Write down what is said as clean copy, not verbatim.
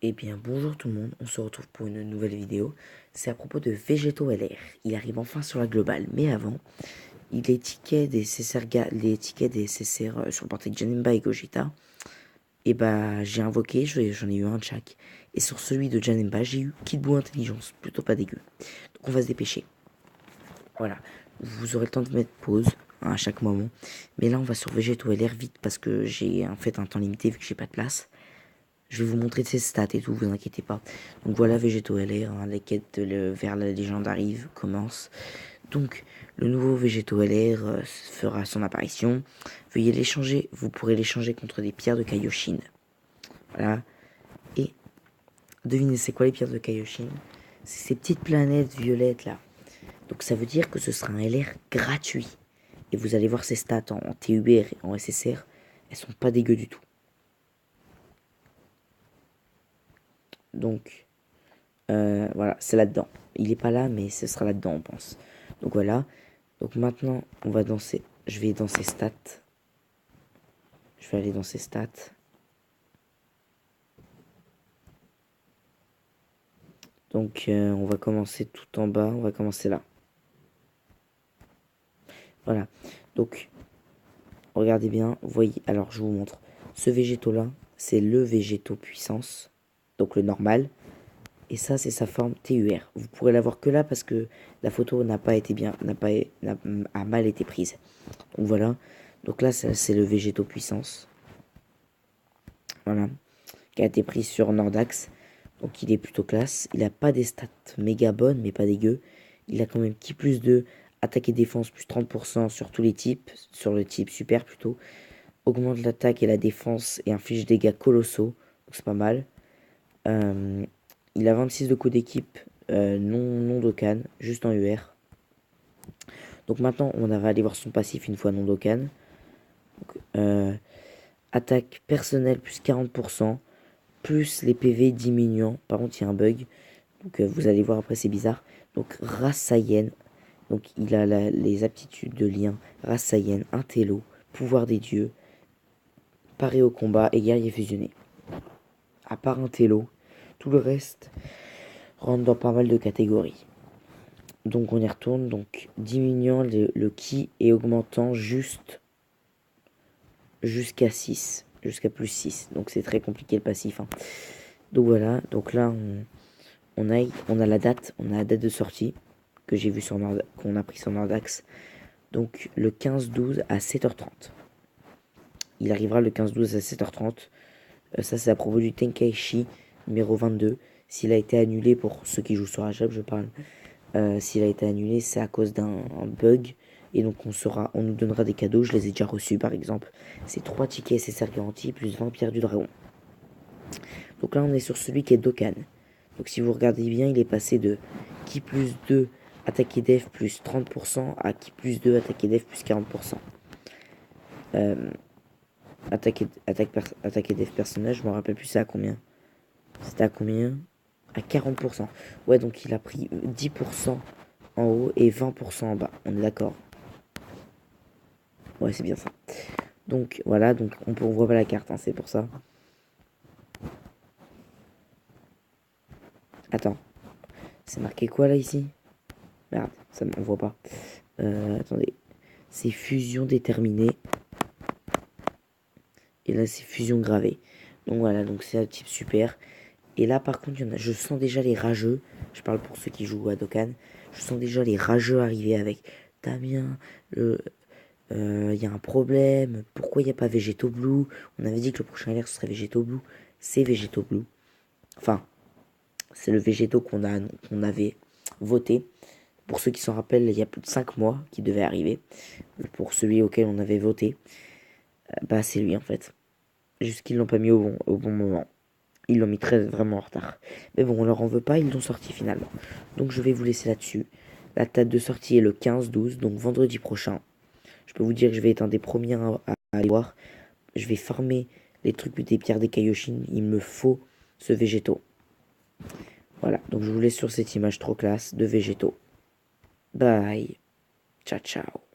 Eh bien bonjour tout le monde, on se retrouve pour une nouvelle vidéo. C'est à propos de Végéto LR. Il arrive enfin sur la globale, mais avant, les tickets des CCR sur le portail Janemba et Gogeta, et bah j'ai invoqué, j'en ai eu un de chaque. Et sur celui de Janemba, j'ai eu Kid Buu Intelligence, plutôt pas dégueu. Donc on va se dépêcher. Voilà, vous aurez le temps de mettre pause à chaque moment. Mais là on va sur Végéto LR vite parce que j'ai en fait un temps limité vu que j'ai pas de place. Je vais vous montrer de ses stats et tout, vous inquiétez pas. Donc voilà, Végéto LR, hein, les quêtes vers la légende arrivent, commencent. Donc, le nouveau Végéto LR fera son apparition. Veuillez l'échanger, vous pourrez l'échanger contre des pierres de Kaioshin. Voilà. Et devinez, c'est quoi les pierres de Kaioshin? C'est ces petites planètes violettes là. Donc ça veut dire que ce sera un LR gratuit. Et vous allez voir ses stats en TUBR et en SSR, elles sont pas dégueu du tout. Donc, voilà, c'est là-dedans. Il est pas là, mais ce sera là-dedans, on pense. Donc voilà. Donc maintenant, on va danser. Je vais dans ses stats. Je vais aller dans ses stats. Donc on va commencer tout en bas. On va commencer là. Voilà. Donc, regardez bien. Vous voyez. Alors, je vous montre. Ce végétaux-là, c'est le végétaux puissance. Donc le normal. Et ça, c'est sa forme TUR. Vous pourrez la voir que là parce que la photo n'a pas été bien, a mal été prise. Donc voilà. Donc là, c'est le végétaux puissance. Voilà. Qui a été pris sur Nordax. Donc il est plutôt classe. Il n'a pas des stats méga bonnes, mais pas dégueu. Il a quand même qui plus 2, attaque et défense plus 30% sur tous les types. Sur le type super plutôt. Augmente l'attaque et la défense et inflige des dégâts colossaux. Donc c'est pas mal. Il a 26 de coups d'équipe, non d'Okan, juste en UR. Donc maintenant, on va aller voir son passif une fois non d'Okan. Attaque personnelle plus 40%, plus les PV diminuant. Par contre, il y a un bug. Donc vous allez voir après, c'est bizarre. Donc race Saiyan. Donc il a les aptitudes de lien. Race Saiyan, intello, pouvoir des dieux, paré au combat et guerrier fusionné. À part intello, tout le reste rentre dans pas mal de catégories. Donc on y retourne, donc diminuant le ki et augmentant jusqu'à 6, jusqu'à plus 6. Donc c'est très compliqué le passif. Hein. Donc voilà, donc là on a la date, de sortie que j'ai vu sur qu'on a pris sur Nordax. Donc le 15-12 à 7h30. Il arrivera le 15-12 à 7h30. Ça c'est à propos du Tenkaichi numéro 22. S'il a été annulé, pour ceux qui jouent sur HB, je parle. S'il a été annulé, c'est à cause d'un bug. Et donc on nous donnera des cadeaux. Je les ai déjà reçus par exemple. C'est 3 tickets SSR garantis plus 20 pierres du dragon. Donc là on est sur celui qui est Dokkan. Donc si vous regardez bien, il est passé de Ki plus 2 attaque et def plus 30% à Ki plus 2 attaque et def plus 40%. Attaque et def personnage, je me rappelle plus c'est à combien. C'était à combien? À 40%. Ouais, donc il a pris 10% en haut et 20% en bas. On est d'accord? Ouais, c'est bien ça. Donc voilà, donc on voit pas la carte, hein, c'est pour ça. Attends, c'est marqué quoi là ici? Merde, ça on voit pas. Attendez, c'est fusion déterminée. Et là c'est fusion gravée. Donc voilà, donc c'est un type super. Et là par contre, je sens déjà les rageux. Je parle pour ceux qui jouent à Dokkan. Je sens déjà les rageux arriver avec Damien, il y a un problème, pourquoi il n'y a pas Végéto Blue? On avait dit que le prochain LR ce serait Végéto Blue, c'est Végéto Blue. Enfin, c'est le Végéto qu'on avait voté. Pour ceux qui s'en rappellent, il y a plus de 5 mois qui devait arriver. Pour celui auquel on avait voté, bah c'est lui en fait. Juste qu'ils l'ont pas mis au bon moment. Ils l'ont mis vraiment en retard. Mais bon, on leur en veut pas, ils l'ont sorti finalement. Donc je vais vous laisser là-dessus. La date de sortie est le 15-12, donc vendredi prochain. Je peux vous dire que je vais être un des premiers à aller voir. Je vais farmer les trucs des pierres des Kaioshin. Il me faut ce végétaux. Voilà, donc je vous laisse sur cette image trop classe de végétaux. Bye. Ciao, ciao.